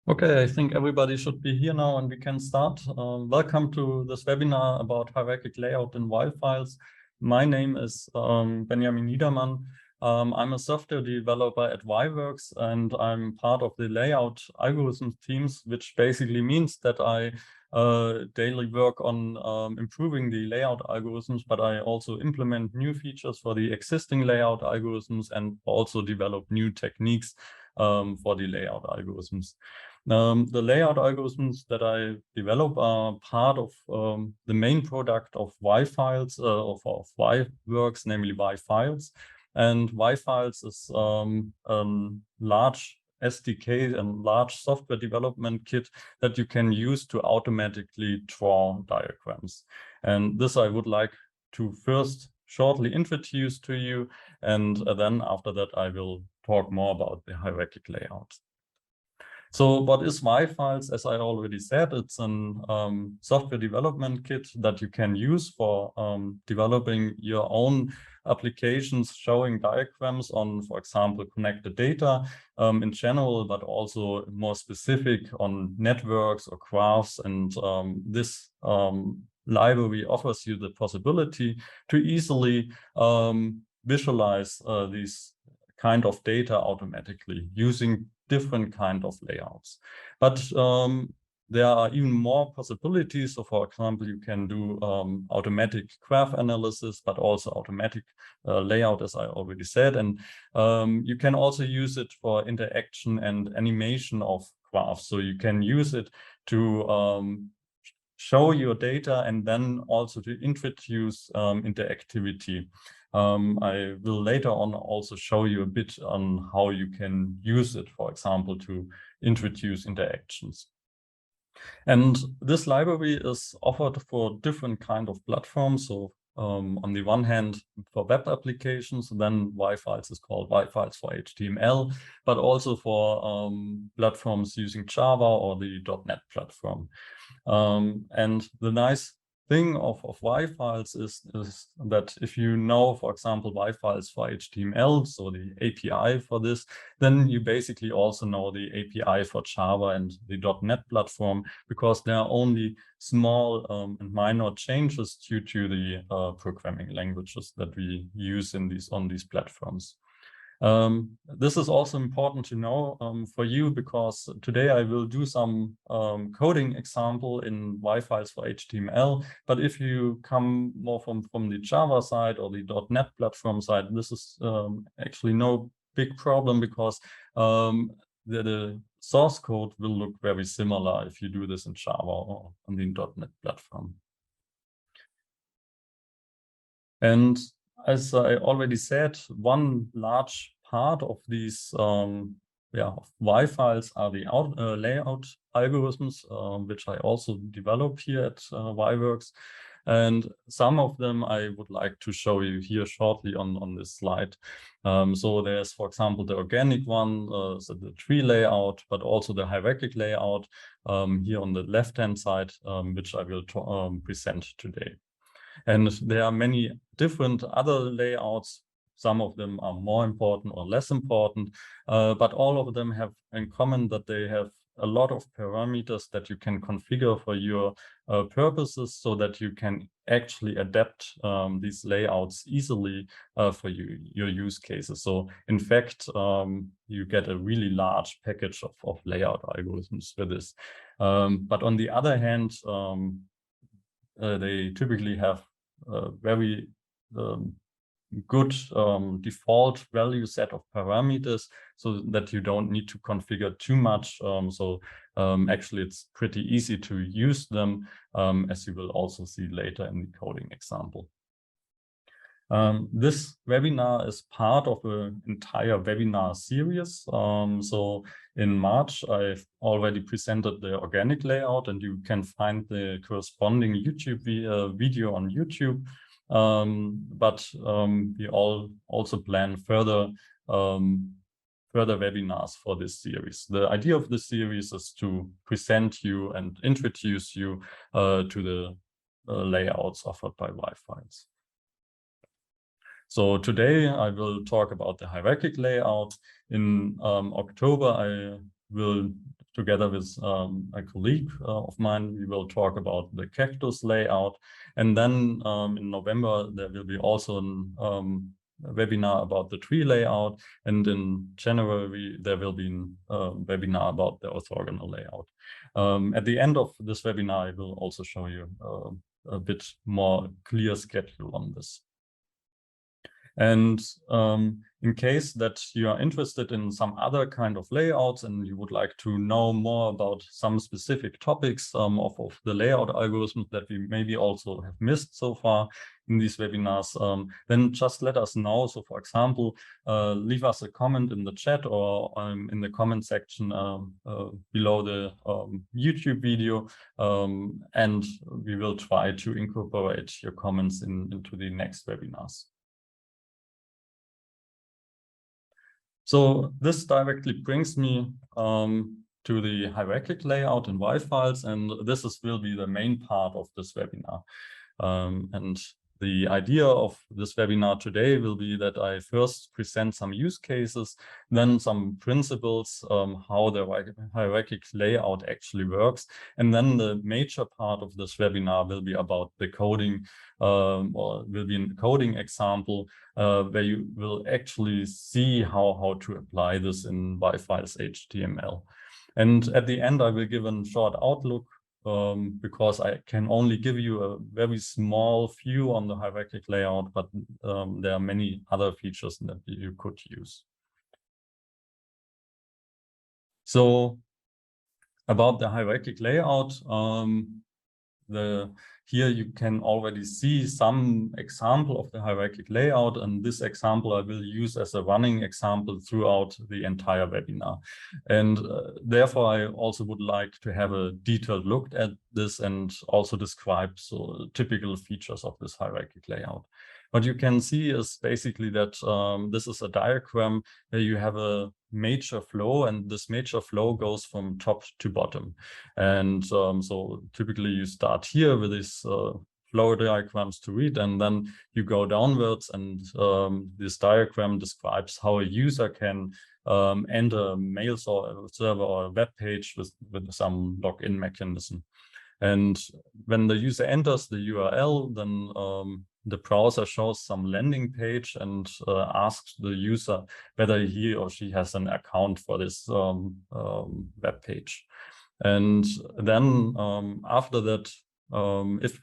Okay, I think everybody should be here now and we can start. Welcome to this webinar about hierarchic layout in yFiles. My name is Benjamin Niedermann. I'm a software developer at yWorks and I'm part of the layout algorithms teams, which basically means that I daily work on improving the layout algorithms, but I also implement new features for the existing layout algorithms and also develop new techniques for the layout algorithms. The layout algorithms that I develop are part of the main product of yFiles, of yWorks, namely yFiles. And yFiles is large SDK and large software development kit that you can use to automatically draw diagrams. And this I would like to first shortly introduce to you, and then after that I will talk more about the hierarchic layout. So what is yFiles? As I already said, it's a software development kit that you can use for developing your own applications showing diagrams on, for example, connected data in general, but also more specific on networks or graphs. And this library offers you the possibility to easily visualize these kind of data automatically using different kind of layouts. But there are even more possibilities. So for example, you can do automatic graph analysis, but also automatic layout, as I already said. And you can also use it for interaction and animation of graphs. So you can use it to show your data and then also to introduce interactivity. I will later on also show you a bit on how you can use it, for example, to introduce interactions. And this library is offered for different kind of platforms. So on the one hand, for web applications, then yFiles is called yFiles for HTML, but also for platforms using Java or the .NET platform. And the nice thing of yFiles is that if you know, for example, yFiles for HTML, so the API for this, then you basically also know the API for Java and the .NET platform, because there are only small and minor changes due to the programming languages that we use on these platforms. This is also important to know for you, because today I will do some coding example in yFiles for HTML. But if you come more from the Java side or the .NET platform side, this is actually no big problem, because the source code will look very similar if you do this in Java or on the .NET platform. And as I already said, one large part of these of yFiles are the layout algorithms, which I also develop here at yWorks. And some of them I would like to show you here shortly on this slide. So there's, for example, the organic one, so the tree layout, but also the hierarchic layout here on the left-hand side, which I will present today. And there are many different other layouts. Some of them are more important or less important, but all of them have in common that they have a lot of parameters that you can configure for your purposes, so that you can actually adapt these layouts easily for your use cases. So in fact, you get a really large package of layout algorithms for this. But on the other hand, they typically have a very good default value set of parameters, so that you don't need to configure too much. Actually, it's pretty easy to use them, as you will also see later in the coding example. This webinar is part of an entire webinar series. So in March, I've already presented the organic layout, and you can find the corresponding YouTube video on YouTube. But we also plan further webinars for this series. The idea of this series is to present you and introduce you to the layouts offered by yFiles. So today I will talk about the hierarchic layout. In October, I will together with a colleague of mine, we will talk about the cactus layout. And then in November, there will be also a webinar about the tree layout. And in January, there will be a webinar about the orthogonal layout. At the end of this webinar, I will also show you a bit more clear schedule on this. And in case that you are interested in some other kind of layouts and you would like to know more about some specific topics of the layout algorithms that we maybe also have missed so far in these webinars, then just let us know. So for example, leave us a comment in the chat or in the comment section below the YouTube video, and we will try to incorporate your comments into the next webinars. So this directly brings me to the hierarchic layout in yFiles, and this will be the main part of this webinar. And the idea of this webinar today will be that I first present some use cases, then some principles, how the hierarchic layout actually works. And then the major part of this webinar will be about the coding, or will be a coding example where you will actually see how to apply this in yFiles HTML. And at the end, I will give a short outlook because I can only give you a very small view on the hierarchic layout, but there are many other features that you could use. So about the hierarchic layout, here you can already see some example of the hierarchic layout, and this example I will use as a running example throughout the entire webinar. And therefore, I also would like to have a detailed look at this and also describe typical features of this hierarchic layout. What you can see is basically that this is a diagram where you have a major flow, and this major flow goes from top to bottom. And so typically you start here with these flow diagrams to read, and then you go downwards, and this diagram describes how a user can enter a mail server or a web page with some login mechanism. And when the user enters the URL, then the browser shows some landing page and asks the user whether he or she has an account for this web page. And then after that,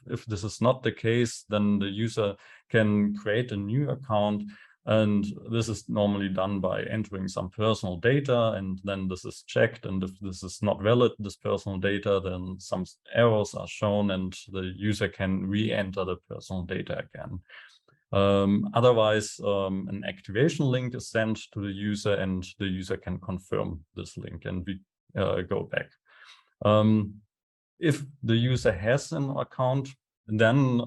if this is not the case, then the user can create a new account. And this is normally done by entering some personal data, and then this is checked. And if this is not valid, this personal data, then some errors are shown and the user can re-enter the personal data again. Otherwise, an activation link is sent to the user, and the user can confirm this link, and we go back. If the user has an account, then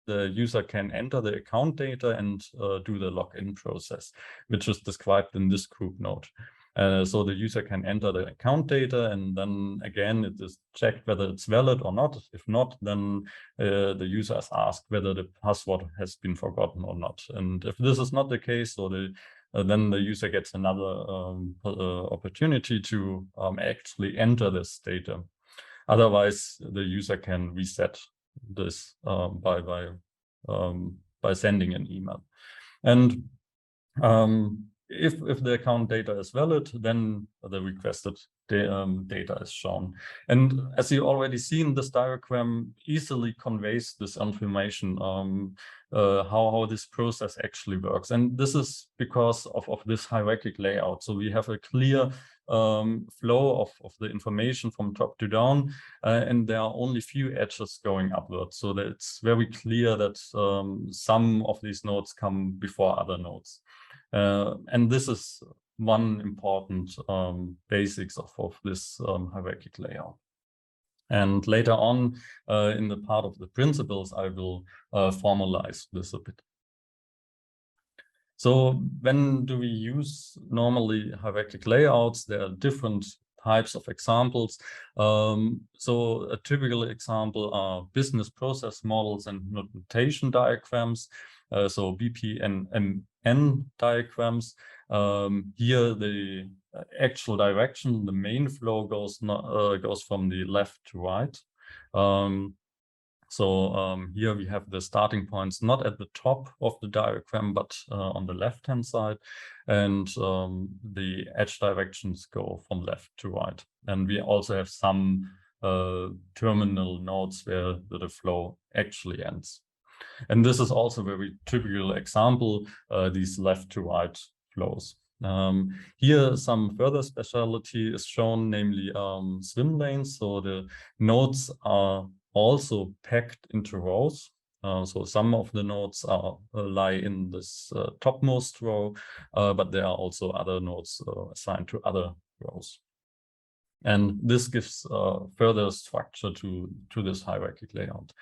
the user can enter the account data and do the login process, which is described in this group node. So the user can enter the account data, and then again, it is checked whether it's valid or not. If not, then the user is asked whether the password has been forgotten or not. And if this is not the case, so then the user gets another opportunity to actually enter this data. Otherwise, the user can reset this by sending an email. And if the account data is valid, then the requested data is shown. And as you already seen, this diagram easily conveys this information, how this process actually works. And this is because of this hierarchic layout. So we have a clear flow of the information from top to down, and there are only few edges going upwards. So that it's very clear that some of these nodes come before other nodes. And this is one important basics of this hierarchic layout. And later on in the part of the principles, I will formalize this a bit. So when do we use normally hierarchic layouts? There are different types of examples. So a typical example are business process models and notation diagrams. so BPNMN diagrams. Here the actual direction, the main flow goes from the left to right. Here we have the starting points not at the top of the diagram, but on the left-hand side. And the edge directions go from left to right. And we also have some terminal nodes where the flow actually ends. And this is also a very typical example, these left to right flows. Here, some further specialty is shown, namely swim lanes. So the nodes are also packed into rows. So some of the nodes lie in this topmost row, but there are also other nodes assigned to other rows. And this gives further structure to this hierarchic layout.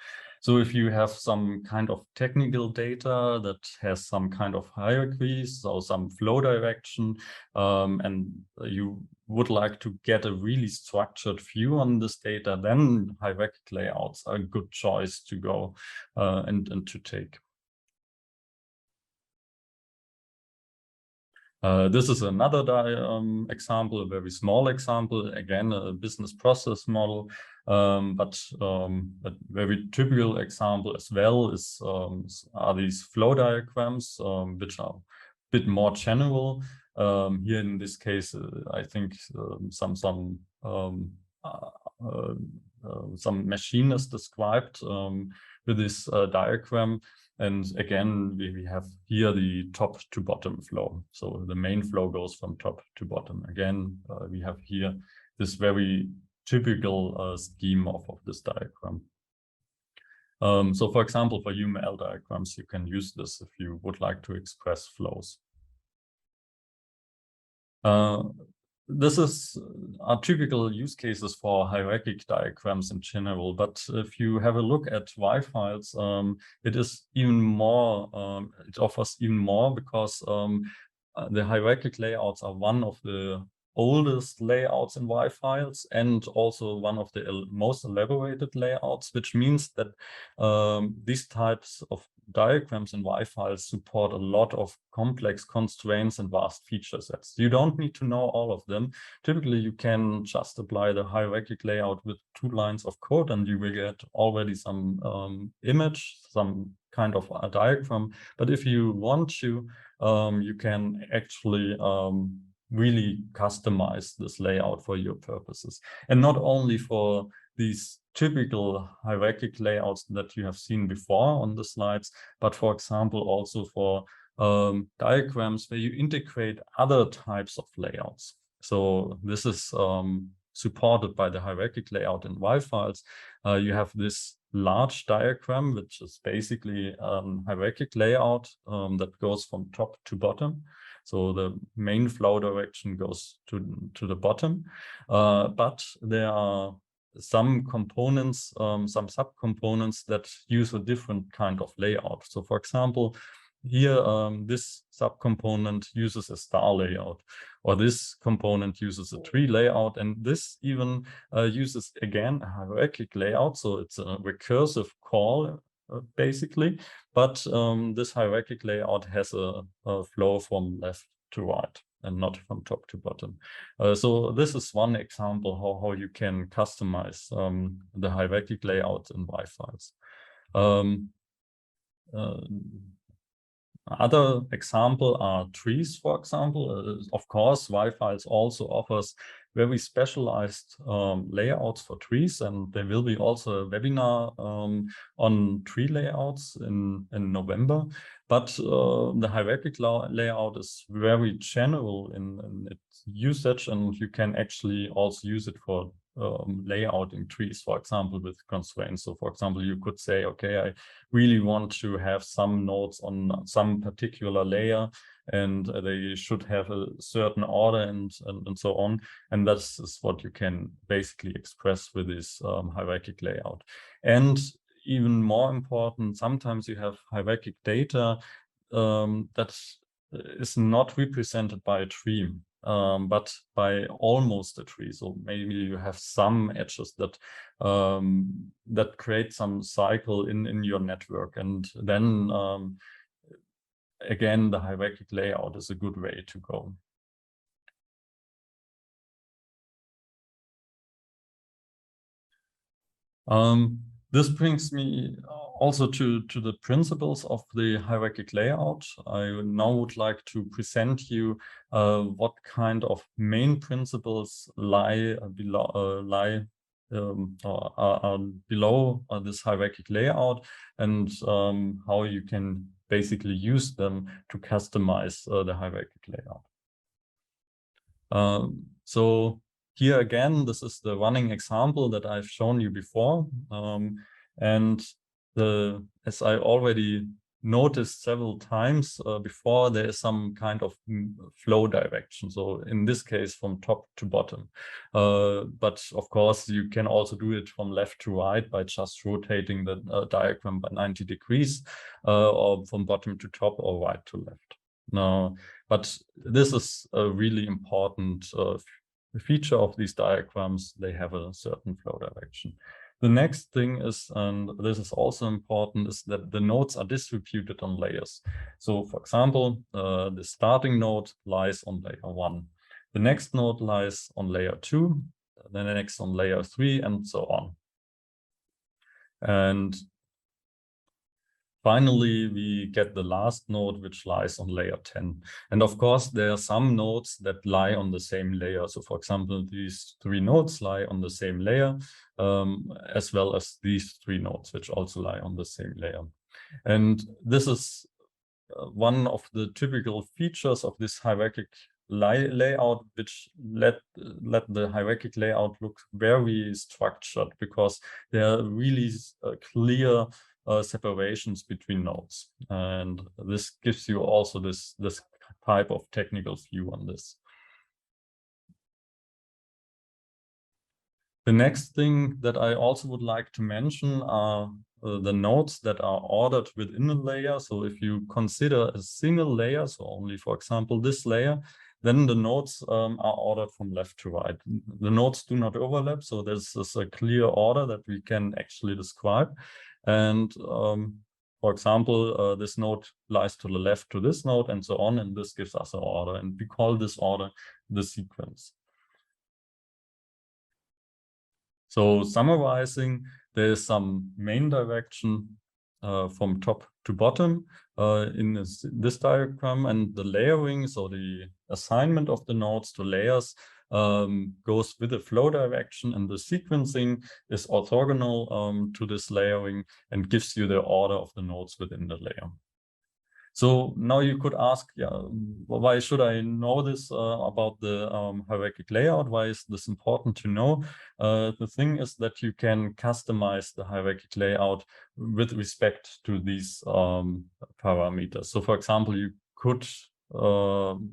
So if you have some kind of technical data that has some kind of hierarchies or some flow direction, and you would like to get a really structured view on this data, then hierarchic layouts are a good choice to go and to take. This is another example, a very small example, again, a business process model, but a very typical example as well are these flow diagrams, which are a bit more general. Here in this case, I think some machine is described with this diagram. And again, we have here the top to bottom flow. So the main flow goes from top to bottom. Again, we have here this very typical scheme of this diagram. So for example, for UML diagrams, you can use this if you would like to express flows. This are typical use cases for hierarchic diagrams in general, but if you have a look at yFiles, it is even more, it offers even more, because the hierarchic layouts are one of the oldest layouts in yFiles and also one of the most elaborated layouts, which means that these types of diagrams in yFiles support a lot of complex constraints and vast feature sets. You don't need to know all of them. Typically, you can just apply the hierarchic layout with 2 lines of code and you will get already some image, some kind of a diagram. But if you want to, you can actually really customize this layout for your purposes. And not only for these typical hierarchic layouts that you have seen before on the slides, but for example, also for diagrams where you integrate other types of layouts. So this is supported by the hierarchic layout in yFiles. You have this large diagram, which is basically hierarchic layout that goes from top to bottom. So the main flow direction goes to the bottom, but there are some components, some subcomponents that use a different kind of layout. So for example, here, this subcomponent uses a star layout, or this component uses a tree layout, and this even uses, again, a hierarchic layout. So it's a recursive call, basically, but this hierarchic layout has a flow from left to right and not from top to bottom. So this is one example how you can customize the hierarchic layout in yFiles. Other example are trees, for example. Of course, yFiles also offers very specialized layouts for trees, and there will be also a webinar on tree layouts in November. But the hierarchical layout is very general in its usage, and you can actually also use it for layouting trees, for example, with constraints. So for example, you could say, okay, I really want to have some nodes on some particular layer, and they should have a certain order and so on. And that is what you can basically express with this hierarchic layout. And even more important, sometimes you have hierarchic data that is not represented by a tree, but by almost a tree. So maybe you have some edges that that create some cycle in your network, and then again, the hierarchic layout is a good way to go. This brings me also to the principles of the hierarchic layout. I now would like to present you what kind of main principles lie below this hierarchic layout, and how you can basically use them to customize the hierarchic layout. So here again, this is the running example that I've shown you before. And as I already noticed several times before, there is some kind of flow direction. So in this case, from top to bottom. But of course, you can also do it from left to right by just rotating the diagram by 90 degrees, or from bottom to top or right to left. Now, but this is a really important feature of these diagrams. They have a certain flow direction. The next thing is, and this is also important, is that the nodes are distributed on layers. So for example, the starting node lies on layer 1. The next node lies on layer 2, then the next on layer 3, and so on. And finally, we get the last node, which lies on layer 10. And of course, there are some nodes that lie on the same layer. So for example, these 3 nodes lie on the same layer, as well as these 3 nodes, which also lie on the same layer. And this is one of the typical features of this hierarchic layout, which let the hierarchic layout look very structured, because there are really clear separations between nodes, and this gives you also this type of technical view on this. The next thing that I also would like to mention are the nodes that are ordered within a layer. So if you consider a single layer, so only, for example, this layer, then the nodes are ordered from left to right. The nodes do not overlap, so this is a clear order that we can actually describe. And for example, this node lies to the left to this node, and so on, and this gives us an order, and we call this order the sequence. So summarizing, there is some main direction from top to bottom in this diagram, and the layering, so the assignment of the nodes to layers, goes with the flow direction, and the sequencing is orthogonal to this layering and gives you the order of the nodes within the layer. So now you could ask, yeah, why should I know this about the hierarchic layout? Why is this important to know? The thing is that you can customize the hierarchic layout with respect to these parameters. So for example, you could,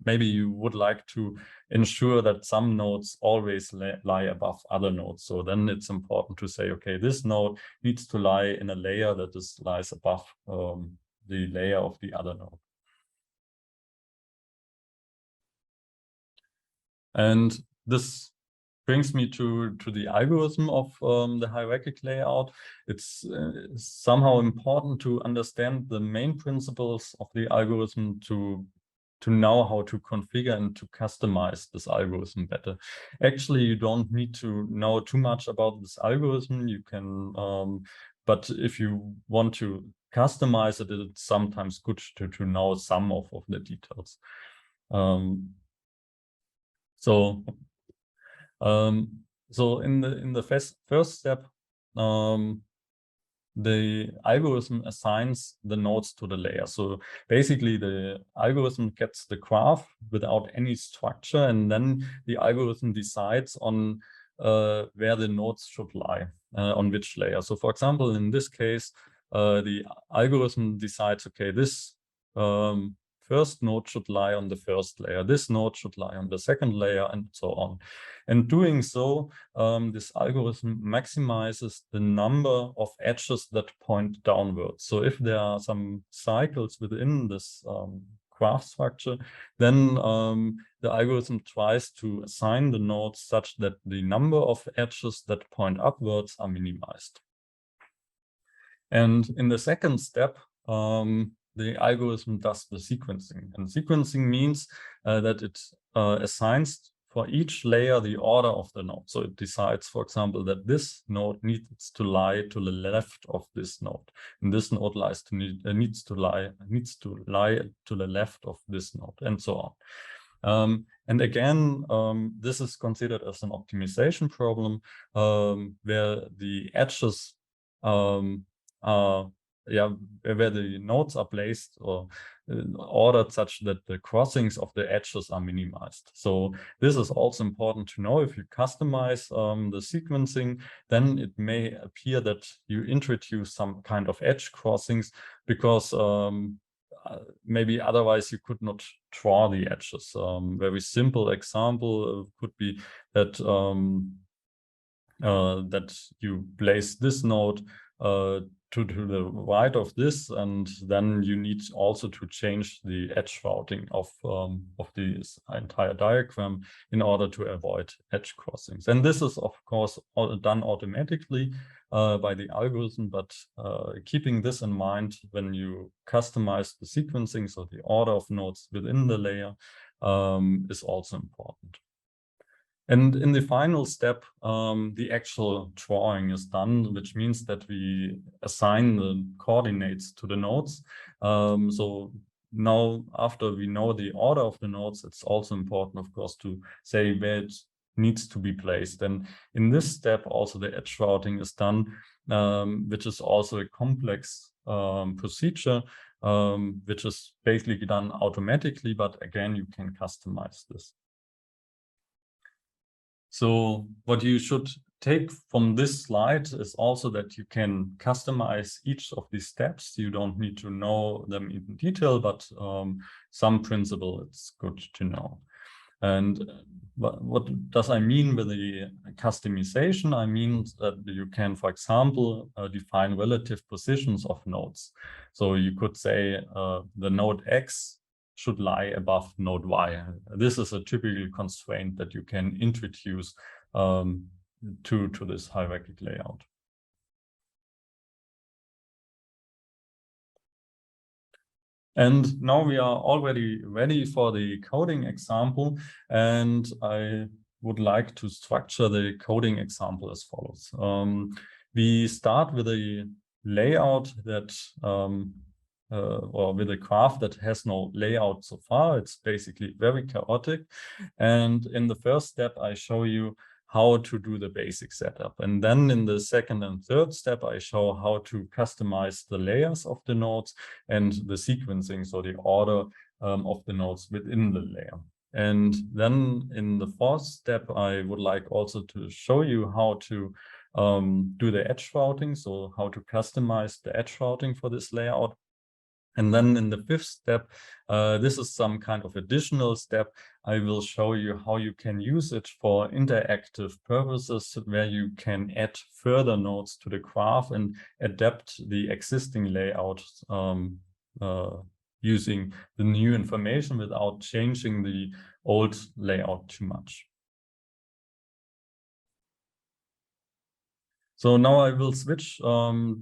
maybe you would like to ensure that some nodes always lie above other nodes. So then it's important to say, okay, this node needs to lie in a layer that lies above the layer of the other node. And this brings me to the algorithm of the hierarchic layout. It's somehow important to understand the main principles of the algorithm to know how to configure and to customize this algorithm better. Actually, you don't need to know too much about this algorithm. You can, but if you want to customize it, it's sometimes good to know some of the details. So in the first step, the algorithm assigns the nodes to the layer. So basically the algorithm gets the graph without any structure, and then the algorithm decides on where the nodes should lie, on which layer. So for example, in this case, the algorithm decides, okay, this first node should lie on the first layer, this node should lie on the second layer, and so on. And doing so, this algorithm maximizes the number of edges that point downwards. So if there are some cycles within this graph structure, then the algorithm tries to assign the nodes such that the number of edges that point upwards are minimized. And in the second step, the algorithm does the sequencing. And sequencing means that it assigns for each layer the order of the node. So it decides, for example, that this node needs to lie to the left of this node, and this node needs to lie to the left of this node, and so on. And again, this is considered as an optimization problem, where the edges where the nodes are placed or ordered such that the crossings of the edges are minimized. So this is also important to know. If you customize the sequencing, then it may appear that you introduce some kind of edge crossings, because maybe otherwise you could not draw the edges. Very simple example could be that that you place this node to the right of this, and then you need also to change the edge routing of this entire diagram in order to avoid edge crossings. And this is, of course, done automatically by the algorithm, but keeping this in mind when you customize the sequencing, so the order of nodes within the layer, is also important. And in the final step, the actual drawing is done, which means that we assign the coordinates to the nodes. So now, after we know the order of the nodes, it's also important, of course, to say where it needs to be placed. And in this step, also the edge routing is done, which is also a complex procedure, which is basically done automatically, but again, you can customize this. So what you should take from this slide is also that you can customize each of these steps. You don't need to know them in detail, but some principle it's good to know. And what does I mean with the customization? I mean that you can, for example, define relative positions of nodes. So you could say the node X should lie above node Y. This is a typical constraint that you can introduce to this hierarchic layout. And now we are already ready for the coding example, and I would like to structure the coding example as follows. We start with a layout that or with a graph that has no layout so far. It's basically very chaotic. And in the first step, I show you how to do the basic setup. And then in the second and third step, I show how to customize the layers of the nodes and the sequencing, so the order of the nodes within the layer. And then in the fourth step, I would like also to show you how to do the edge routing, so how to customize the edge routing for this layout. And then in the fifth step, this is some kind of additional step. I will show you how you can use it for interactive purposes, where you can add further nodes to the graph and adapt the existing layout using the new information without changing the old layout too much. So now I will switch to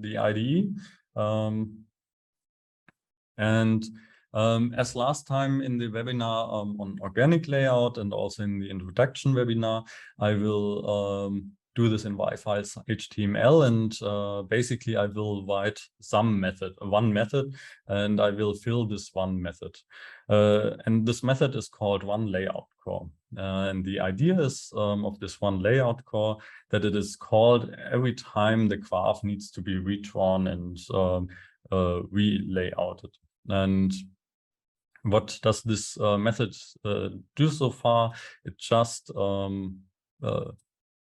the IDE. And as last time in the webinar on organic layout and also in the introduction webinar, I will do this in yFiles HTML, and basically I will write one method, and I will fill this one method. And this method is called onelayoutCore. And the idea is of this onelayoutCore that it is called every time the graph needs to be redrawn and relayouted. And what does this method do so far? It just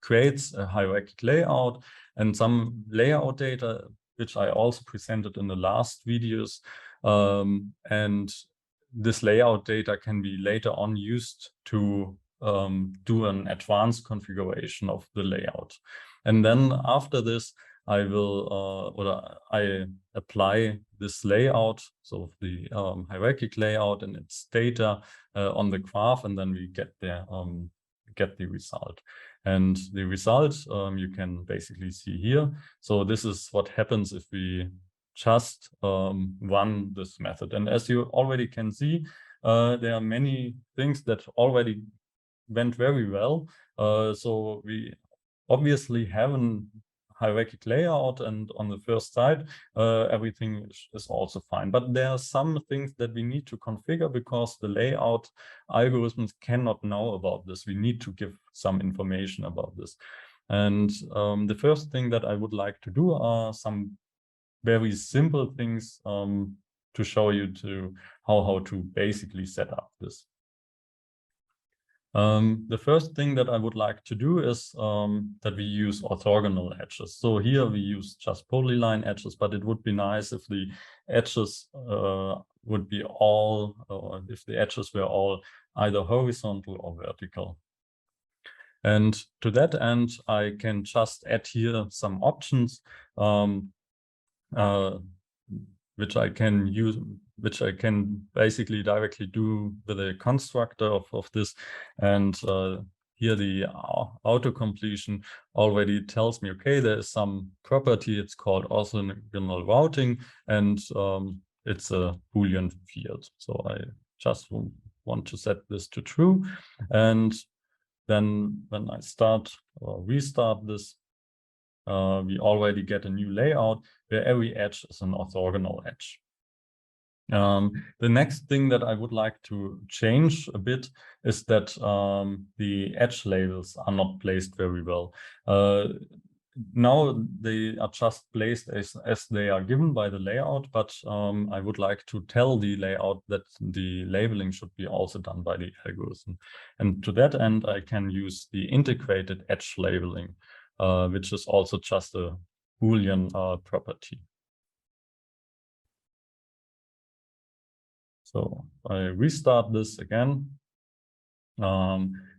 creates a hierarchic layout and some layout data, which I also presented in the last videos. And this layout data can be later on used to do an advanced configuration of the layout. And then after this, I will, I apply this layout, so the hierarchic layout and its data on the graph, and then we get the result. And the result you can basically see here. So this is what happens if we just run this method. And as you already can see, there are many things that already went very well. So we obviously have a hierarchic layout, and on the first side, everything is also fine. But there are some things that we need to configure because the layout algorithms cannot know about this. We need to give some information about this. And the first thing that I would like to do are some very simple things to show you to how to basically set up this. The first thing that I would like to do is that we use orthogonal edges. So here we use just polyline edges, but it would be nice if the edges would be all, or if the edges were all either horizontal or vertical. And to that end, I can just add here some options which I can use, which I can basically directly do with a constructor of this. And here the auto-completion already tells me, okay, there is some property, it's called orthogonal routing, and it's a Boolean field. So I just want to set this to true. And then when I start or restart this, we already get a new layout where every edge is an orthogonal edge. The next thing that I would like to change a bit is that the edge labels are not placed very well. Now they are just placed as they are given by the layout, but I would like to tell the layout that the labeling should be also done by the algorithm. And to that end, I can use the integrated edge labeling, which is also just a Boolean property. So I restart this again.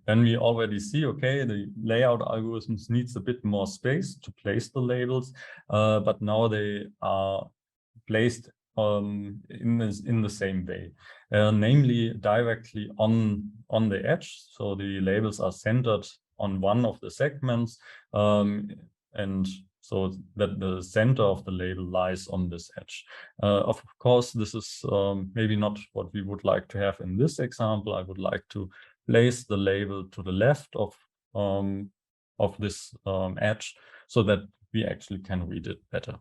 Then we already see, okay, the layout algorithms needs a bit more space to place the labels, but now they are placed in the same way, namely directly on the edge. So the labels are centered on one of the segments, and so that the center of the label lies on this edge. Of course, this is maybe not what we would like to have in this example. I would like to place the label to the left of this edge so that we actually can read it better.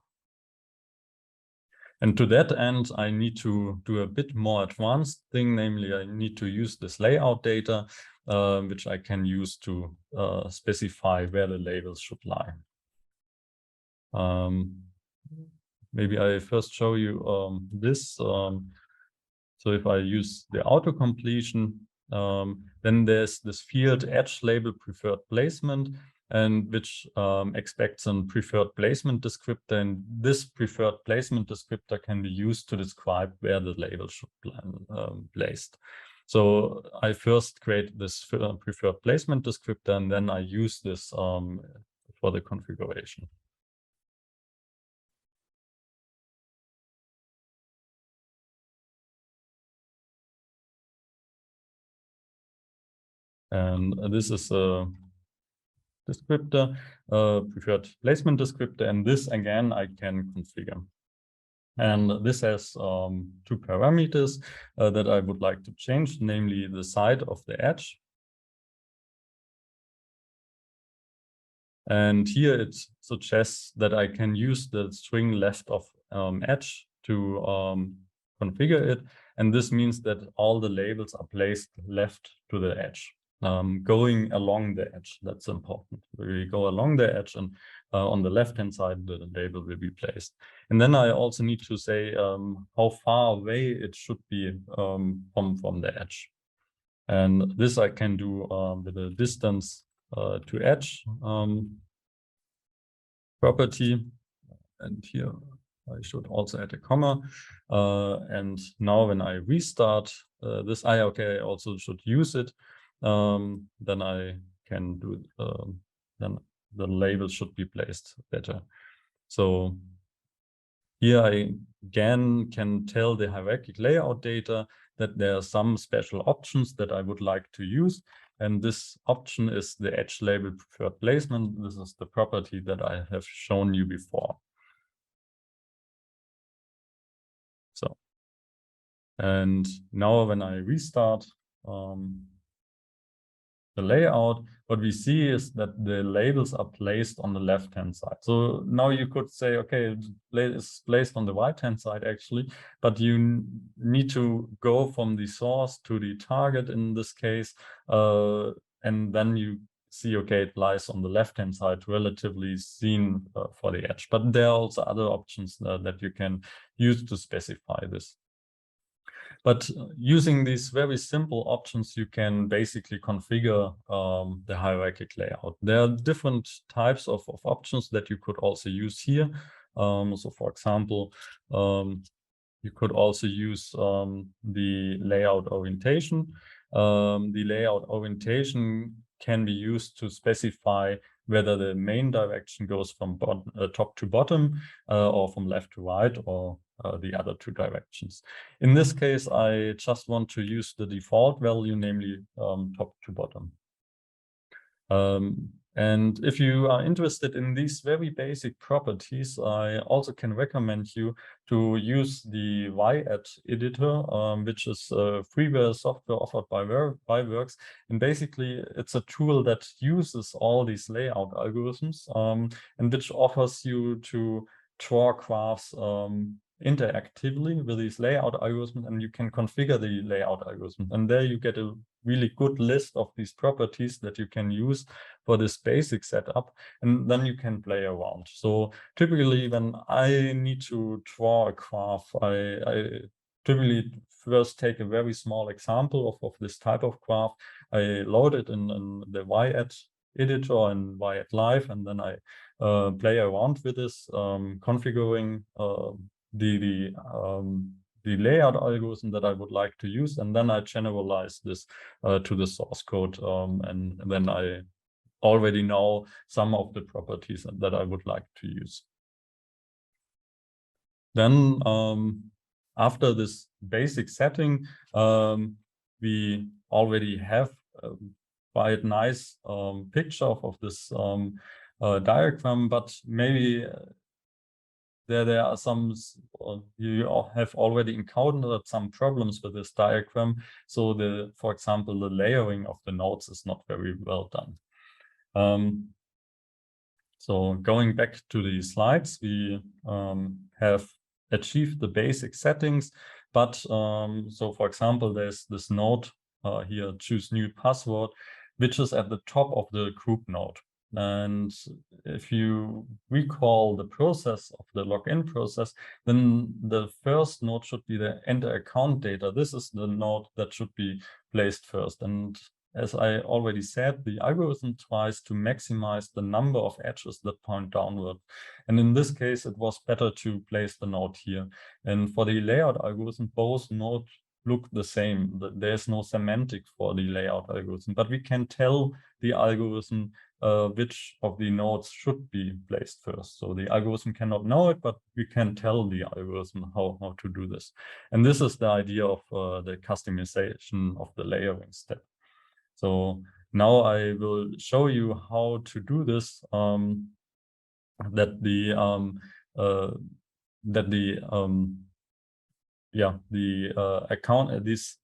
And to that end, I need to do a bit more advanced thing, namely I need to use this layout data, which I can use to specify where the labels should lie. Maybe I first show you this. So if I use the auto-completion, then there's this field edge label preferred placement, and which expects a preferred placement descriptor. And this preferred placement descriptor can be used to describe where the label should be placed. So I first create this preferred placement descriptor, and then I use this for the configuration. And this is a descriptor, preferred placement descriptor, and this again I can configure. And this has two parameters that I would like to change, namely the side of the edge. And here it suggests that I can use the string left of edge to configure it. And this means that all the labels are placed left to the edge. Going along the edge, that's important. We go along the edge, and on the left-hand side, the label will be placed. And then I also need to say how far away it should be from the edge. And this I can do with a distance to edge property. And here I should also add a comma. And now when I restart this, I also should use it. Then I can do, then the label should be placed better. So here I again can tell the hierarchic layout data that there are some special options that I would like to use. And this option is the edge label preferred placement. This is the property that I have shown you before. And now when I restart the layout, what we see is that the labels are placed on the left-hand side. So now you could say, okay, it's placed on the right-hand side actually, but you need to go from the source to the target in this case, and then you see, okay, it lies on the left-hand side, relatively seen for the edge. But there are also other options that you can use to specify this. But using these very simple options, you can basically configure the hierarchic layout. There are different types of options that you could also use here. So for example, you could also use the layout orientation. The layout orientation can be used to specify whether the main direction goes from top to bottom or from left to right, or the other two directions. In this case, I just want to use the default value, namely top to bottom. And if you are interested in these very basic properties, I also can recommend you to use the YAD editor, which is freeware software offered by Works. And basically, it's a tool that uses all these layout algorithms and which offers you to draw graphs interactively with these layout algorithms, and you can configure the layout algorithm. And there you get a really good list of these properties that you can use for this basic setup, and then you can play around. So typically when I need to draw a graph, I typically first take a very small example of this type of graph. I load it in the YAD editor and YAD Live, and then I play around with this, configuring the layout algorithm that I would like to use, and then I generalize this to the source code, and then I already know some of the properties that I would like to use. Then after this basic setting, we already have a quite nice picture of this diagram, but maybe there are some, you have already encountered some problems with this diagram. So for example, the layering of the nodes is not very well done. So going back to the slides, we have achieved the basic settings, but so for example, there's this node here, choose new password, which is at the top of the group node. And if you recall the process of the login process, then the first node should be the enter account data. This is the node that should be placed first. And as I already said, the algorithm tries to maximize the number of edges that point downward. And in this case, it was better to place the node here. And for the layout algorithm, both nodes look the same. There's no semantic for the layout algorithm, but we can tell the algorithm which of the nodes should be placed first. So the algorithm cannot know it, but we can tell the algorithm how to do this. And this is the idea of the customization of the layering step. So now I will show you how to do this,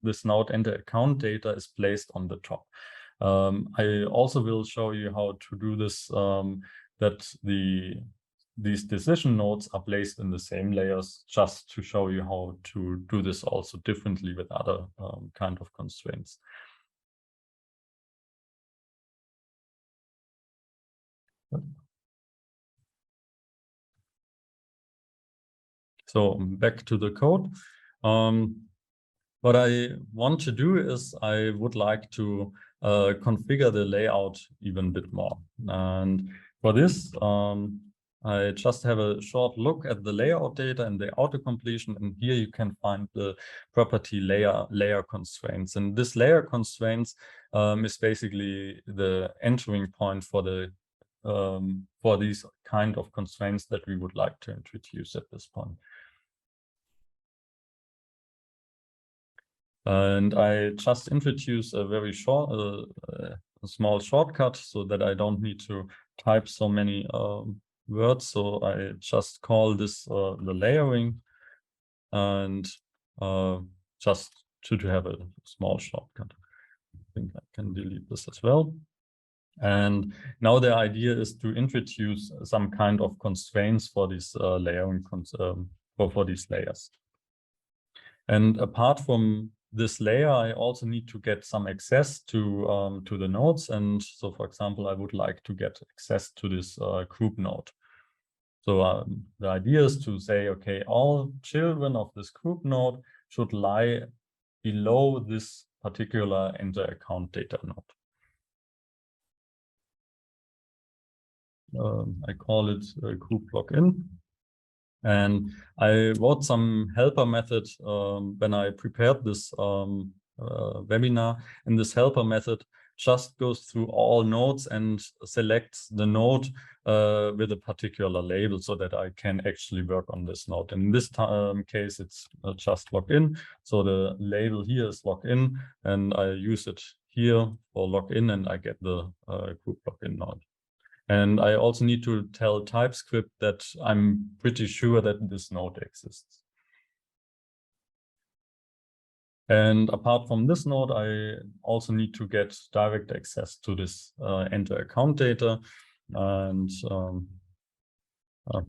this node enter account data is placed on the top. I also will show you how to do this, that these decision nodes are placed in the same layers, just to show you how to do this also differently with other kind of constraints. So back to the code. What I want to do is I would like to configure the layout even a bit more. And for this, I just have a short look at the layout data and the auto-completion. And here you can find the property layer constraints. And this layer constraints is basically the entering point for these kind of constraints that we would like to introduce at this point. And I just introduce a very short, a small shortcut so that I don't need to type so many words. So I just call this the layering, and just to have a small shortcut. I think I can delete this as well. And now the idea is to introduce some kind of constraints for these layering for these layers. And apart from this layer, I also need to get some access to the nodes. And so, for example, I would like to get access to this group node. So the idea is to say, okay, all children of this group node should lie below this particular enter account data node. I call it group login. And I wrote some helper method when I prepared this webinar. And this helper method just goes through all nodes and selects the node with a particular label so that I can actually work on this node. In this case, it's just login. So the label here is login, and I use it here for login, and I get the group login node. And I also need to tell TypeScript that I'm pretty sure that this node exists. And apart from this node, I also need to get direct access to this enter account data. And I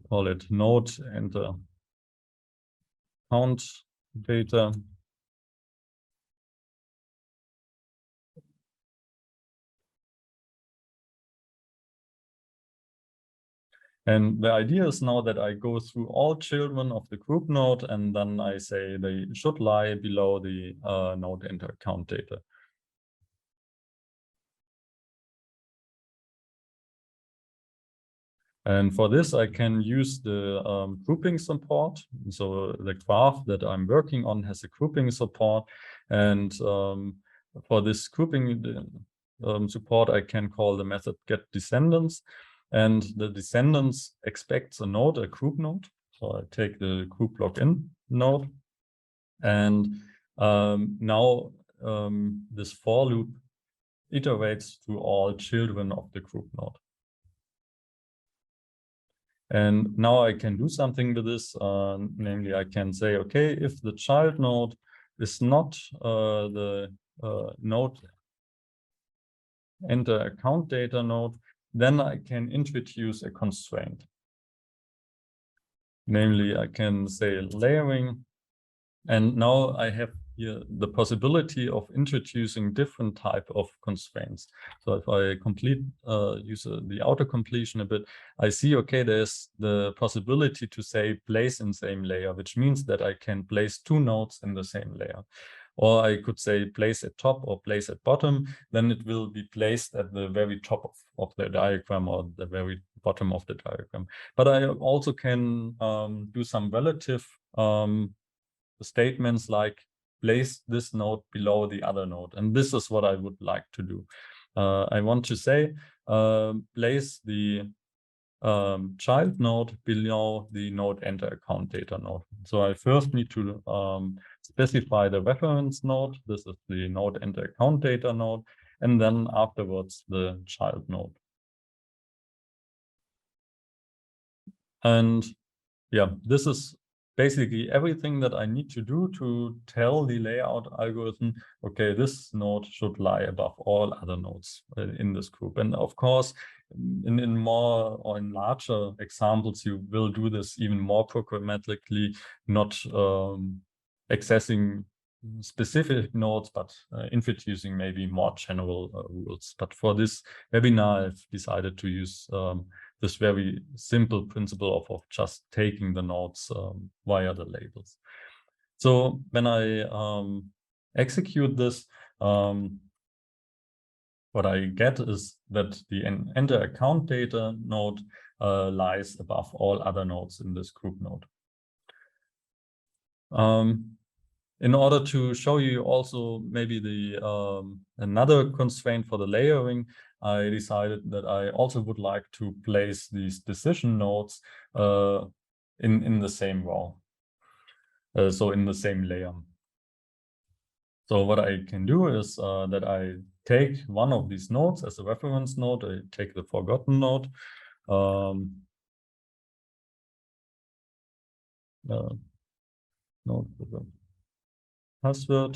call it node enter account data. And the idea is now that I go through all children of the group node, and then I say they should lie below the node enter account data. And for this, I can use the grouping support. So the graph that I'm working on has a grouping support. And for this grouping support, I can call the method getDescendants. And the descendants expects a node, a group node. So I take the group login node. And now this for loop iterates through all children of the group node. And now I can do something with this, namely I can say, okay, if the child node is not the node enter account data node, then I can introduce a constraint. Namely, I can say layering, and now I have here the possibility of introducing different type of constraints. So if I use the auto-completion a bit, I see, okay, there's the possibility to say place in same layer, which means that I can place two nodes in the same layer. Or I could say place at top or place at bottom, then it will be placed at the very top of the diagram or the very bottom of the diagram. But I also can do some relative statements like place this node below the other node. And this is what I would like to do. I want to say place the child node below the node enter account data node. So I first need to specify the reference node. This is the node enter account data node. And then afterwards, the child node. And yeah, this is basically everything that I need to do to tell the layout algorithm, okay, this node should lie above all other nodes in this group. And of course, in more or in larger examples, you will do this even more programmatically, not accessing specific nodes, but introducing maybe more general rules. But for this webinar, I've decided to use this very simple principle of just taking the nodes via the labels. So when I execute this, what I get is that the enter account data node lies above all other nodes in this group node. In order to show you also maybe the another constraint for the layering, I decided that I also would like to place these decision nodes in the same row, so in the same layer. So what I can do is that I take one of these nodes as a reference node. I take the forgotten node. Node password.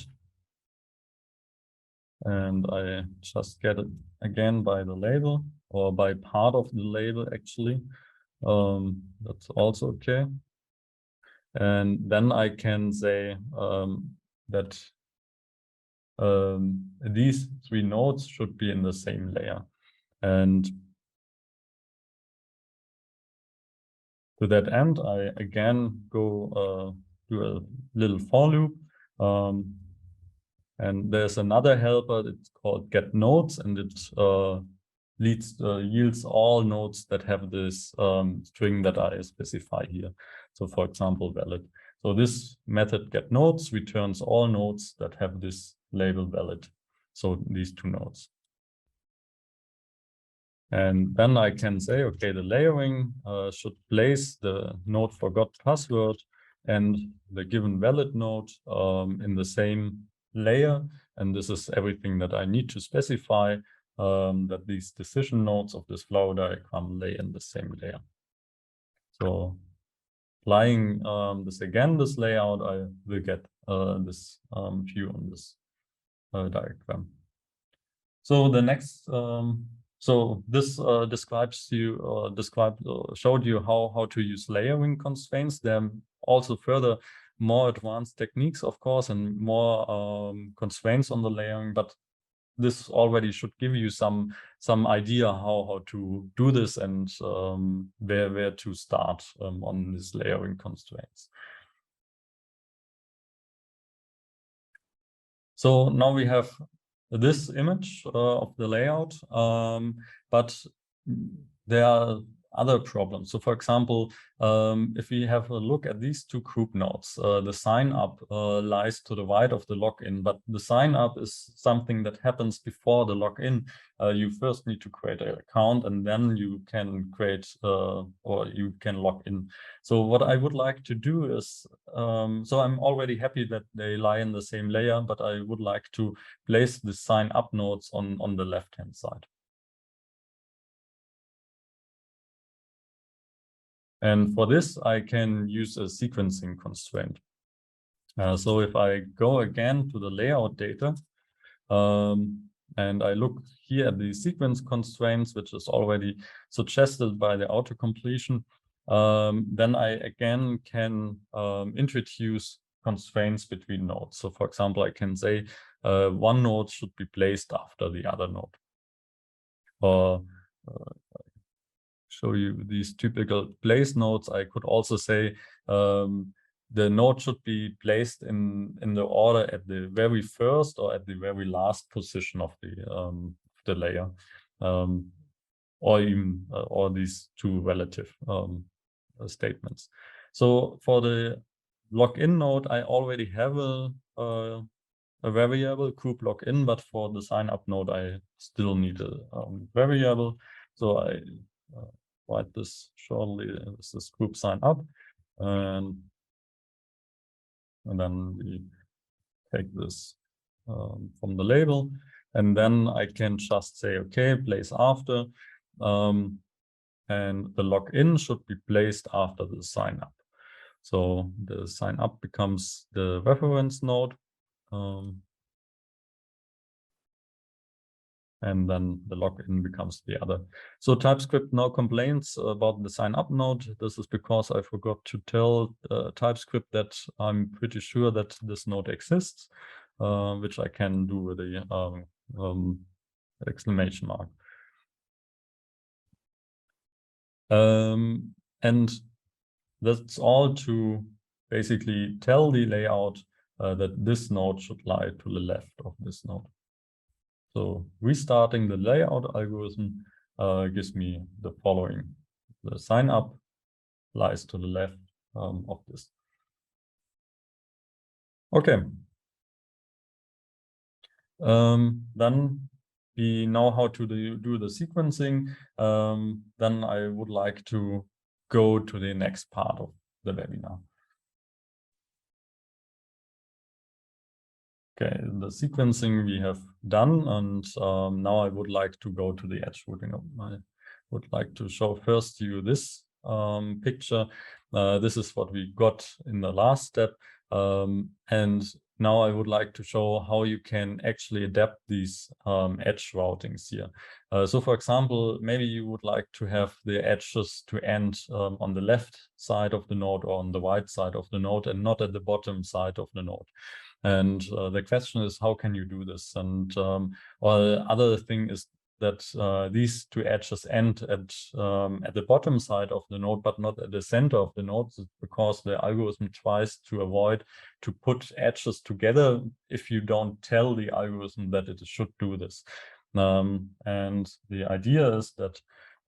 And I just get it again by the label or by part of the label actually. That's also okay. And then I can say that these 3 nodes should be in the same layer. And to that end, I again go do a little for loop. And there's another helper, it's called get nodes, and it yields all nodes that have this string that I specify here. So for example, valid. So this method get nodes returns all nodes that have this label valid. So these 2 nodes. And then I can say, okay, the layering should place the node forgot password and the given valid node in the same layer. And this is everything that I need to specify, that these decision nodes of this flow diagram lay in the same layer. So applying this again, this layout, I will get this view on this diagram. So the next, so this showed you how to use layering constraints. There are also further more advanced techniques, of course, and more constraints on the layering, but this already should give you some idea how to do this and where to start on these layering constraints. So now we have this image of the layout, but there are other problems. So for example, if we have a look at these 2 group nodes, the sign up lies to the right of the login, but the sign up is something that happens before the login. You first need to create an account and then you can create or you can log in. So what I would like to do is, so I'm already happy that they lie in the same layer, but I would like to place the sign up nodes on the left-hand side. And for this, I can use a sequencing constraint. So if I go again to the layout data, and I look here at the sequence constraints, which is already suggested by the autocompletion, then I again can introduce constraints between nodes. So for example, I can say one node should be placed after the other node. Or show you these typical place nodes. I could also say the node should be placed in the order at the very first or at the very last position of the layer, or even or these 2 relative statements. So for the login node, I already have a variable group login, but for the sign up node, I still need a variable. So I write this shortly. This is group sign up, and then we take this from the label, and then I can just say, okay, place after, and the login should be placed after the sign up. So the sign up becomes the reference node, and then the login becomes the other. So TypeScript now complains about the sign up node. This is because I forgot to tell TypeScript that I'm pretty sure that this node exists, which I can do with the exclamation mark. And that's all to basically tell the layout that this node should lie to the left of this node. So restarting the layout algorithm gives me the following. The sign up lies to the left of this. Okay. Then we know how to do the sequencing. Then I would like to go to the next part of the webinar. Okay, the sequencing we have done, and now I would like to go to the edge routing. I would like to show first you this picture. This is what we got in the last step, and now I would like to show how you can actually adapt these edge routings here. So for example, maybe you would like to have the edges to end on the left side of the node or on the right side of the node and not at the bottom side of the node. And the question is, how can you do this? And well, other thing is that these two edges end at the bottom side of the node, but not at the center of the node, because the algorithm tries to avoid to put edges together if you don't tell the algorithm that it should do this. And the idea is that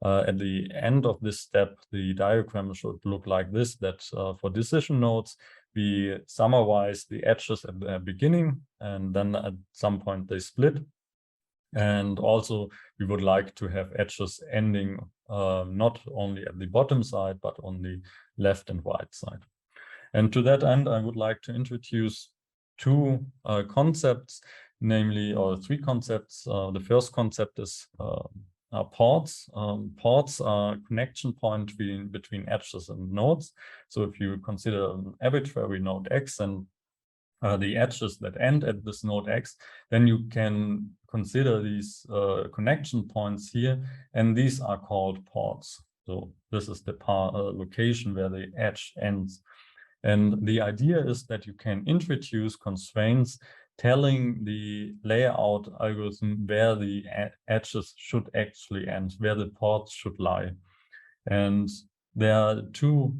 at the end of this step, the diagram should look like this, that for decision nodes, we summarize the edges at the beginning, and then at some point they split. And also we would like to have edges ending not only at the bottom side, but on the left and right side. And to that end, I would like to introduce two concepts, namely, or three concepts. The first concept is ports. Ports are connection point between edges and nodes. So if you consider an arbitrary node X and the edges that end at this node X, then you can consider these connection points here, and these are called ports. So this is the location where the edge ends. And the idea is that you can introduce constraints telling the layout algorithm where the edges should actually end, where the ports should lie. And there are two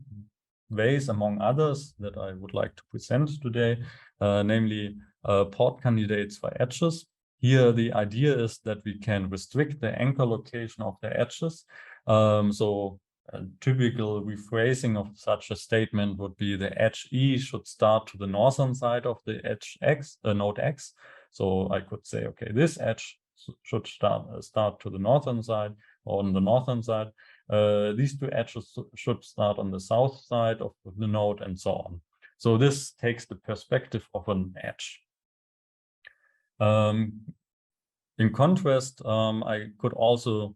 ways, among others, that I would like to present today, namely port candidates for edges. Here, the idea is that we can restrict the anchor location of the edges. So a typical rephrasing of such a statement would be the edge E should start to the northern side of the edge X, node X. So I could say, okay, this edge should start to the northern side, or on the northern side. These two edges should start on the south side of the node, and so on. So this takes the perspective of an edge. In contrast, I could also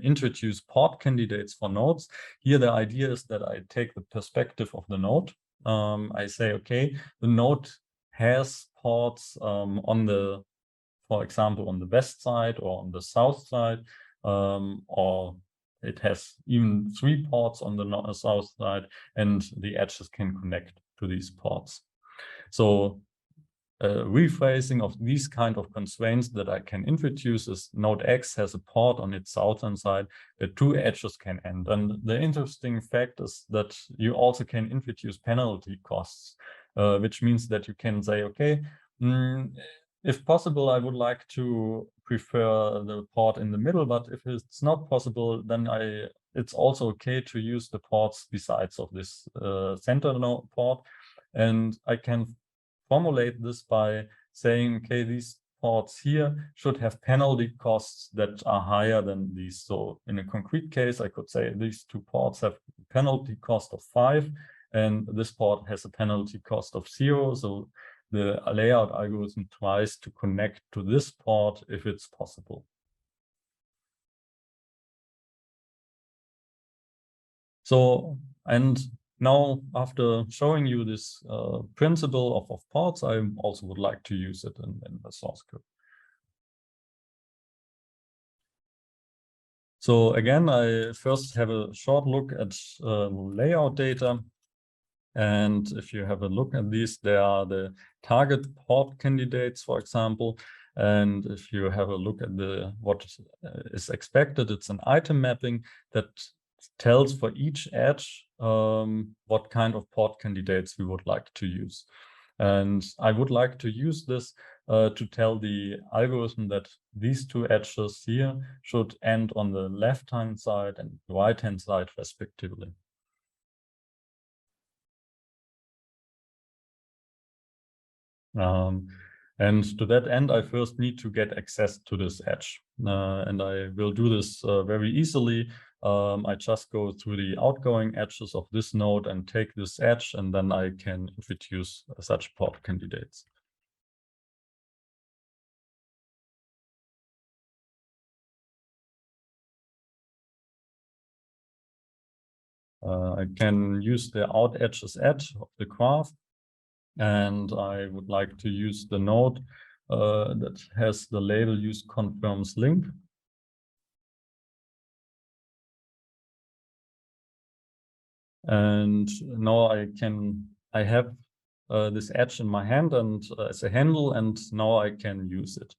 introduce port candidates for nodes. Here, the idea is that I take the perspective of the node. I say, okay, the node has ports on the, for example, on the west side or on the south side, or it has even 3 ports on the south side, and the edges can connect to these ports. So rephrasing of these kind of constraints that I can introduce is node X has a port on its southern side where 2 edges can end. And the interesting fact is that you also can introduce penalty costs, which means that you can say, okay, if possible, I would like to prefer the port in the middle, but if it's not possible, then it's also okay to use the ports besides of this center node port. And I can formulate this by saying, okay, these ports here should have penalty costs that are higher than these. So in a concrete case, I could say these 2 ports have a penalty cost of 5, and this port has a penalty cost of 0. So the layout algorithm tries to connect to this port if it's possible. So, and now after showing you this principle of ports, I also would like to use it in the source code. So again, I first have a short look at layout data. And if you have a look at these, there are the target port candidates, for example. And if you have a look at what is expected, it's an item mapping that tells for each edge what kind of port candidates we would like to use. And I would like to use this to tell the algorithm that these 2 edges here should end on the left-hand side and right-hand side, respectively. And to that end, I first need to get access to this edge. And I will do this very easily. I just go through the outgoing edges of this node and take this edge, and then I can introduce such port candidates. I can use the out edges edge of the graph. And I would like to use the node that has the label use confirms link. And now I have this edge in my hand and as a handle, and now I can use it.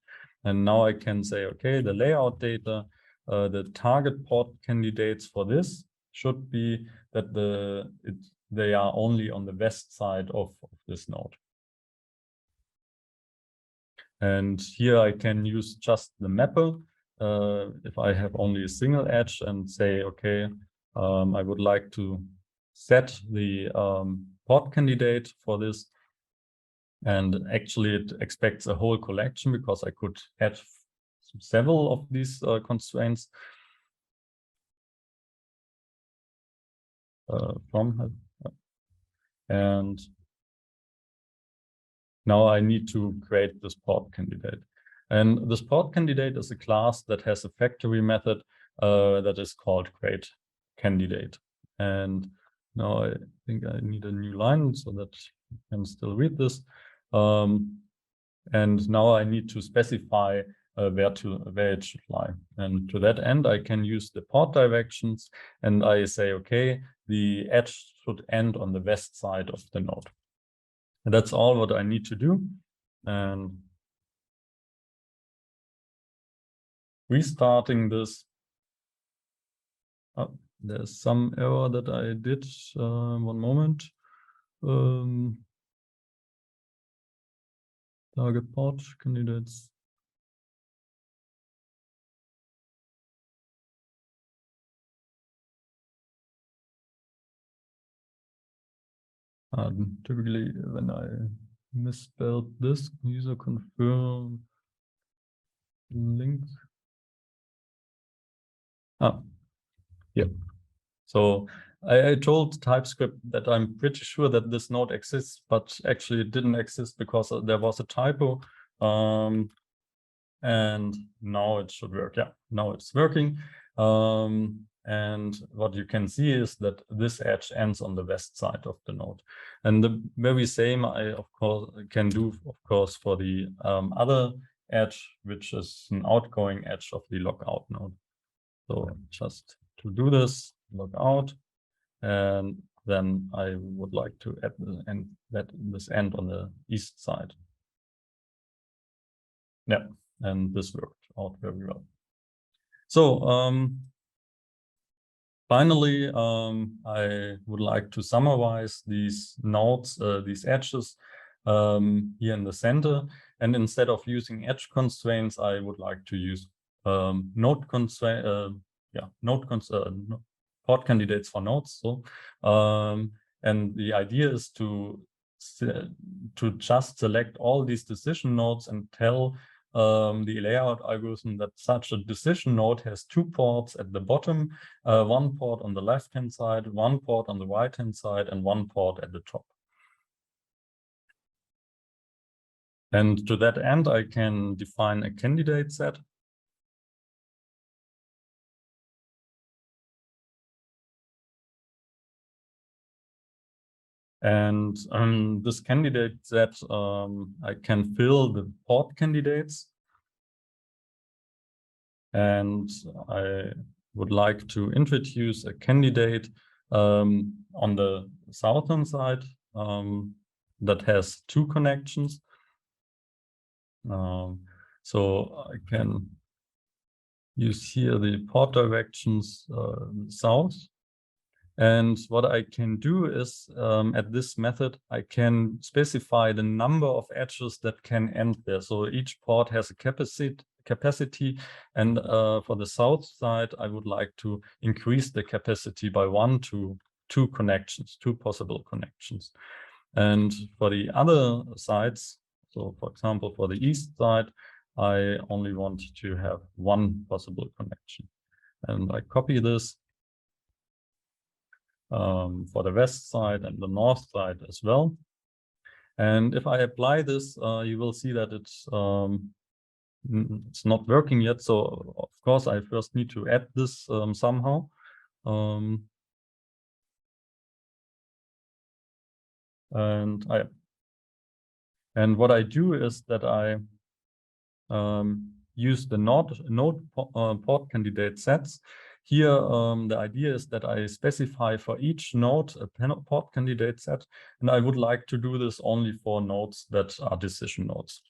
And now I can say, okay, the layout data, the target port candidates for this should be that they are only on the west side of this node. And here I can use just the mapper if I have only a single edge and say, okay, I would like to set the port candidate for this. And actually it expects a whole collection because I could add several of these constraints and now I need to create this port candidate. And this port candidate is a class that has a factory method that is called create candidate. And now I think I need a new line so that I can still read this. And now I need to specify where it should lie. And to that end, I can use the port directions and I say, okay, the edge should end on the west side of the node. And that's all what I need to do. And restarting this, there's some error that I did. One moment. Target port candidates. Typically, when I misspelled this, user confirm link. Yeah. So I told TypeScript that I'm pretty sure that this node exists, but actually it didn't exist because there was a typo. And now it should work. Yeah, now it's working. And what you can see is that this edge ends on the west side of the node. And the very same I, of course, can do, of course, for the other edge, which is an outgoing edge of the logout node. So just to do this, log out, and then I would like to add this end on the east side. Yeah, and this worked out very well. So finally, I would like to summarize these nodes, these edges here in the center. And instead of using edge constraints, I would like to use node constraint, port candidates for nodes. So, and the idea is to just select all these decision nodes and tell the layout algorithm that such a decision node has two ports at the bottom, one port on the left-hand side, one port on the right-hand side, and one port at the top. And to that end, I can define a candidate set. And this candidate set, I can fill the port candidates. And I would like to introduce a candidate on the southern side that has two connections. So I can use here the port directions south. And what I can do is, at this method, I can specify the number of edges that can end there. So each port has a capacity, and for the south side, I would like to increase the capacity by 1 to 2 connections, 2 possible connections. And for the other sides, so for example, for the east side, I only want to have 1 possible connection. And I copy this for the west side and the north side as well. And if I apply this, you will see that it's not working yet. So of course, I first need to add this somehow. And And what I do is that I use the node port candidate sets. Here, the idea is that I specify for each node a port candidate set, and I would like to do this only for nodes that are decision nodes.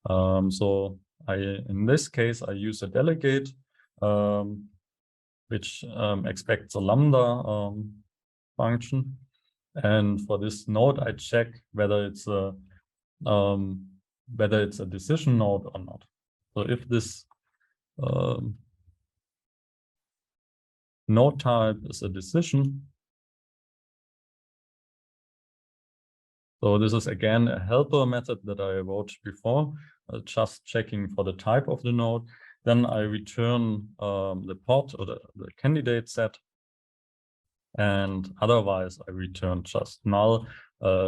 So in this case, I use a delegate, which expects a lambda function. And for this node, I check whether it's a decision node or not. So if this node type is a decision, so this is again a helper method that I wrote before, just checking for the type of the node. Then I return the port or the candidate set. And otherwise, I return just null,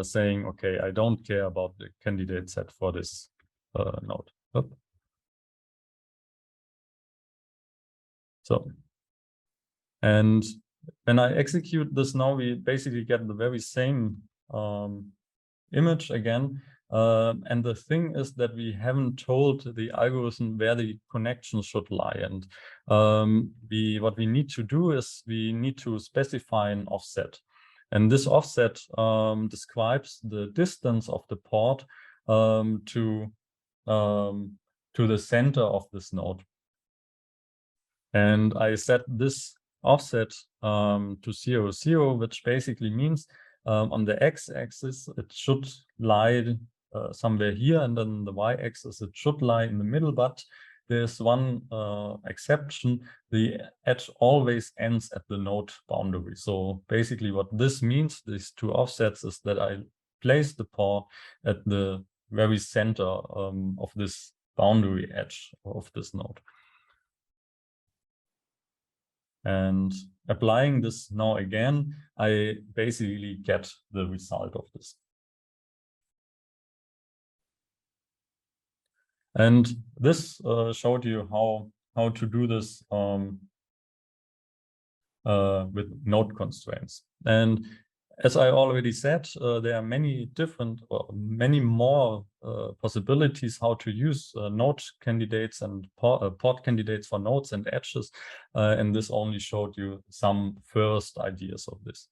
saying, okay, I don't care about the candidate set for this node. Oop. So, and when I execute this now, we basically get the very same image again. And the thing is that we haven't told the algorithm where the connection should lie. And what we need to do is we need to specify an offset. And this offset describes the distance of the port to the center of this node. And I set this offset to 0, 0, which basically means on the x-axis, it should lie somewhere here, and then the y-axis, it should lie in the middle, but there's one exception. The edge always ends at the node boundary. So basically what this means, these two offsets, is that I place the port at the very center of this boundary edge of this node. And applying this now again, I basically get the result of this. And this showed you how to do this with node constraints. And as I already said, there are many different or many more possibilities how to use node candidates and port candidates for nodes and edges. And this only showed you some first ideas of this.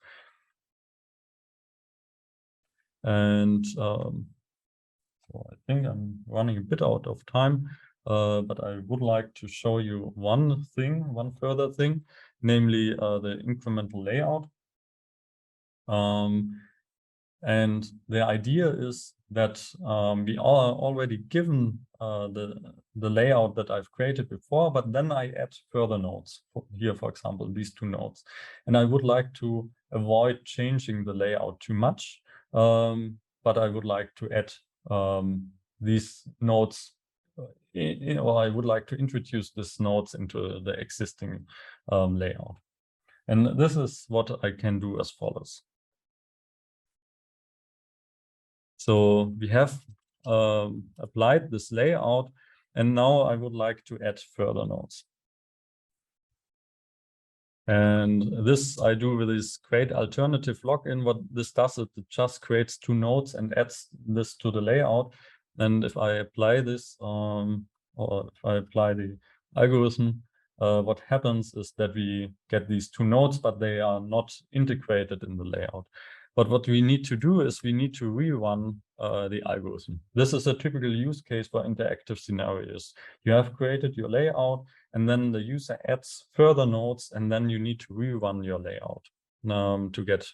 And so I think I'm running a bit out of time, but I would like to show you one further thing, namely the incremental layout. And the idea is that we are already given the layout that I've created before, but then I add further nodes. Here, for example, these two nodes. And I would like to avoid changing the layout too much, but I would like to add these nodes, or I would like to introduce these nodes into the existing layout. And this is what I can do as follows. So we have applied this layout, and now I would like to add further nodes. And this I do with this create alternative login. What this does, it just creates two nodes and adds this to the layout. And if I apply this, or if I apply the algorithm, what happens is that we get these two nodes, but they are not integrated in the layout. But what we need to do is we need to rerun the algorithm. This is a typical use case for interactive scenarios. You have created your layout, and then the user adds further nodes, and then you need to rerun your layout to get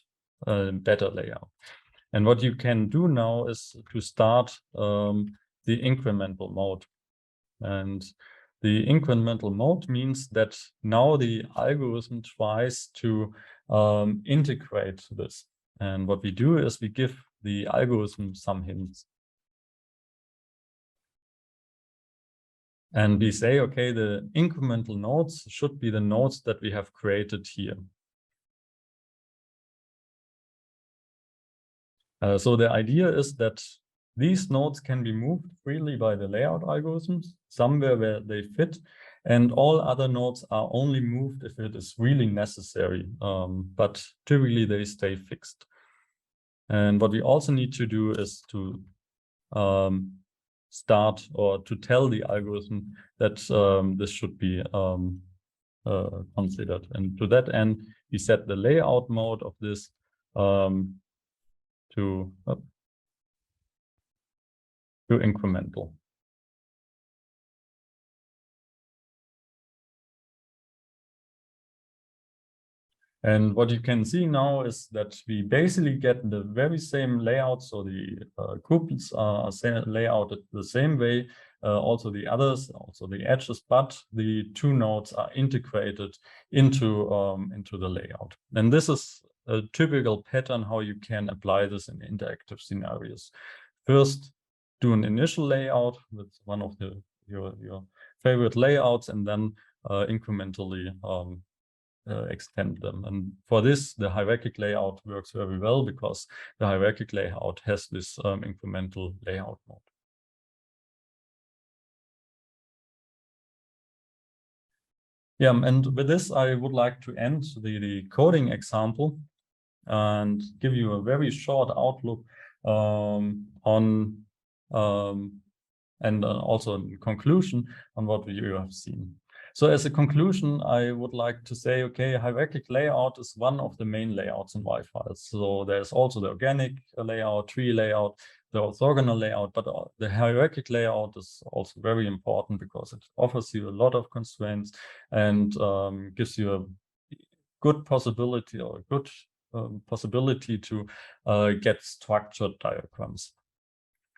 a better layout. And what you can do now is to start the incremental mode. And the incremental mode means that now the algorithm tries to integrate this. And what we do is we give the algorithm some hints. And we say, okay, the incremental nodes should be the nodes that we have created here. So the idea is that these nodes can be moved freely by the layout algorithms, somewhere where they fit, and all other nodes are only moved if it is really necessary, but typically they stay fixed. And what we also need to do is to start or to tell the algorithm that this should be considered. And to that end, we set the layout mode of this to incremental. And what you can see now is that we basically get the very same layout. So the groups are layouted the same way, also the others, also the edges, but the two nodes are integrated into the layout. And this is a typical pattern how you can apply this in interactive scenarios. First, do an initial layout with one of your favorite layouts, and then incrementally extend them. And for this, the hierarchic layout works very well because the hierarchic layout has this incremental layout mode. Yeah, and with this, I would like to end the coding example and give you a very short outlook on and also a conclusion on what you have seen. So as a conclusion, I would like to say, okay, hierarchic layout is one of the main layouts in yFiles. So there's also the organic layout, tree layout, the orthogonal layout, but the hierarchic layout is also very important because it offers you a lot of constraints and gives you a good possibility or a good possibility to get structured diagrams.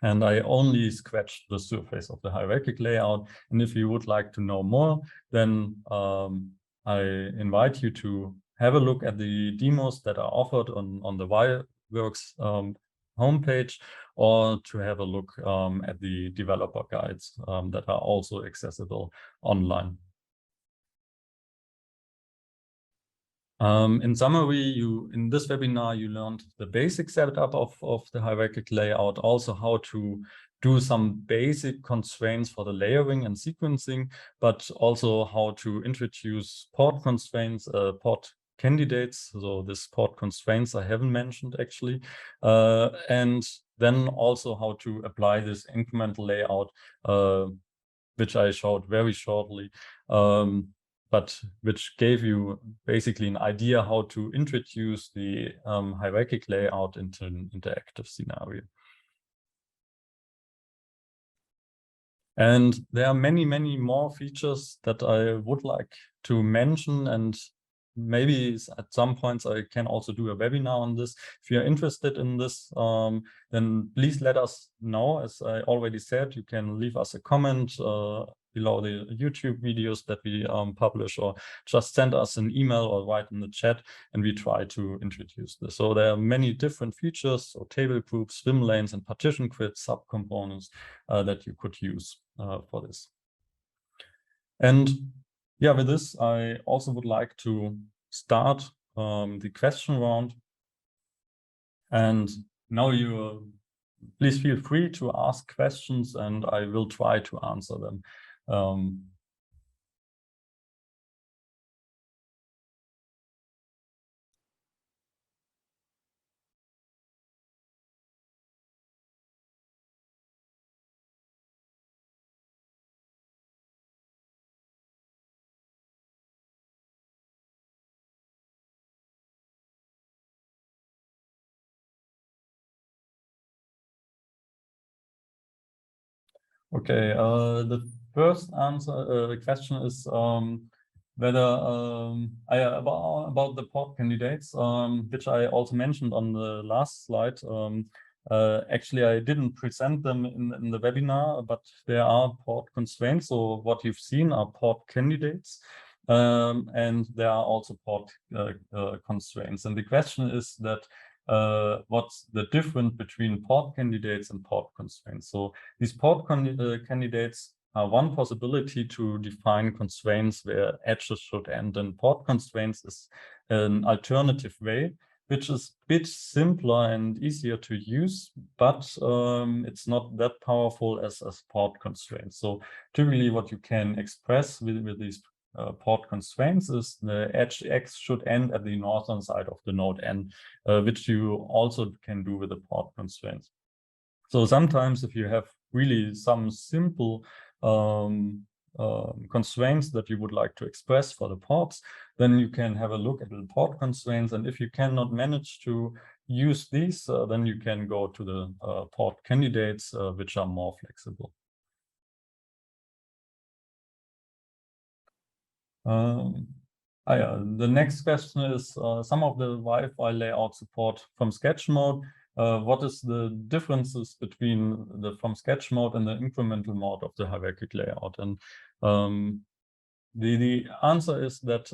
And I only scratched the surface of the hierarchic layout. And if you would like to know more, then I invite you to have a look at the demos that are offered on the yWorks homepage, or to have a look at the developer guides that are also accessible online. In summary, in this webinar, you learned the basic setup of the hierarchic layout, also how to do some basic constraints for the layering and sequencing, but also how to introduce port constraints, port candidates. So this port constraints I haven't mentioned actually. And then also how to apply this incremental layout, which I showed very shortly. But which gave you basically an idea how to introduce the hierarchic layout into an interactive scenario. And there are many, many more features that I would like to mention, and maybe at some points I can also do a webinar on this. If you're interested in this, then please let us know. As I already said, you can leave us a comment below the YouTube videos that we publish, or just send us an email or write in the chat, and we try to introduce this. So there are many different features, so table groups, swim lanes, and partition grids, subcomponents that you could use for this. And yeah, with this, I also would like to start the question round. And now please feel free to ask questions, and I will try to answer them. Okay, the first question is whether about the port candidates, which I also mentioned on the last slide. Actually, I didn't present them in the webinar, but there are port constraints. So what you've seen are port candidates, and there are also port constraints. And the question is that what's the difference between port candidates and port constraints? So these port candidates are one possibility to define constraints where edges should end, and port constraints is an alternative way, which is a bit simpler and easier to use, but it's not that powerful as port constraints. So typically what you can express with these port constraints is the edge X should end at the northern side of the node N, which you also can do with the port constraints. So sometimes if you have really some simple constraints that you would like to express for the ports, then you can have a look at the port constraints. And if you cannot manage to use these, then you can go to the port candidates, which are more flexible. The next question is some of the yFile layout support from sketch mode. What is the differences between the from sketch mode and the incremental mode of the hierarchic layout? And the answer is that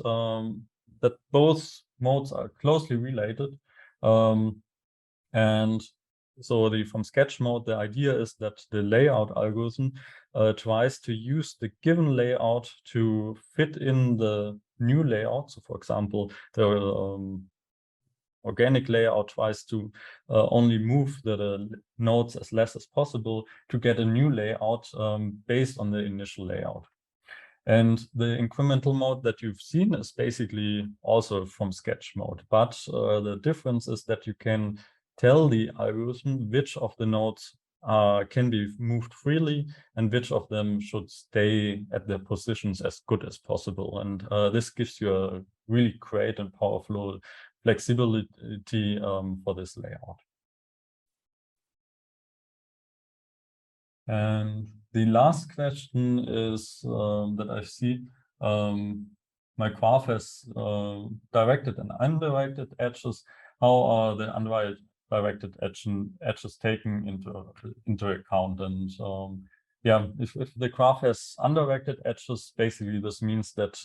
that both modes are closely related. And so from sketch mode, the idea is that the layout algorithm tries to use the given layout to fit in the new layout. So for example, the organic layout tries to only move the nodes as less as possible to get a new layout based on the initial layout. And the incremental mode that you've seen is basically also from sketch mode. But the difference is that you can tell the algorithm which of the nodes can be moved freely and which of them should stay at their positions as good as possible. And this gives you a really great and powerful flexibility for this layout. And the last question is that I see my graph has directed and undirected edges. How are the undirected edges taken into account? And yeah, if the graph has undirected edges, basically this means that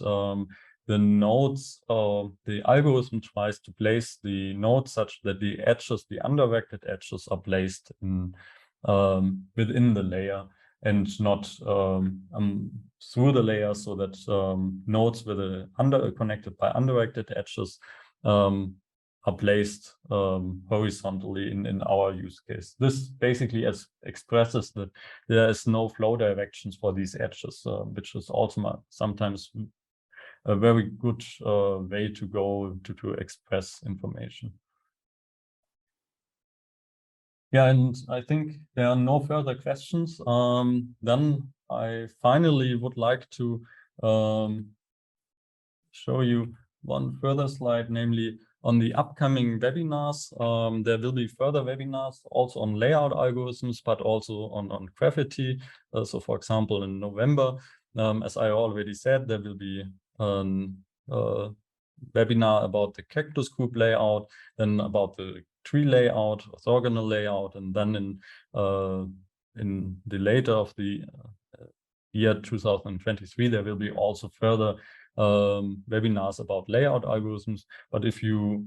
the nodes, the algorithm tries to place the nodes such that the edges, the undirected edges, are placed in within the layer and not through the layer, so that nodes with connected by undirected edges are placed horizontally in our use case. This basically expresses that there is no flow directions for these edges, which is also sometimes a very good way to go to express information. Yeah, and I think there are no further questions. Then I finally would like to show you one further slide, namely on the upcoming webinars. There will be further webinars also on layout algorithms, but also on Graffiti. So for example, in November, as I already said, there will be webinar about the cactus group layout, then about the tree layout, orthogonal layout, and then in the later of the year 2023, there will be also further webinars about layout algorithms. But if you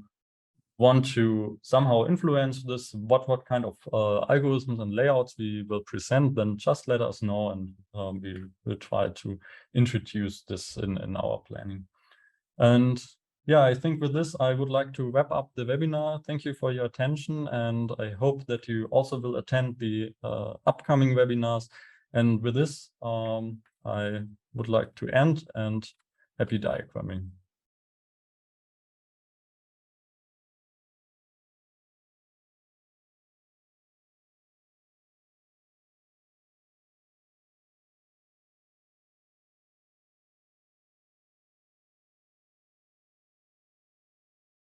want to somehow influence this, what kind of algorithms and layouts we will present, then just let us know, and we will try to introduce this in our planning. And yeah, I think with this, I would like to wrap up the webinar. Thank you for your attention, and I hope that you also will attend the upcoming webinars. And with this, I would like to end, and happy diagramming.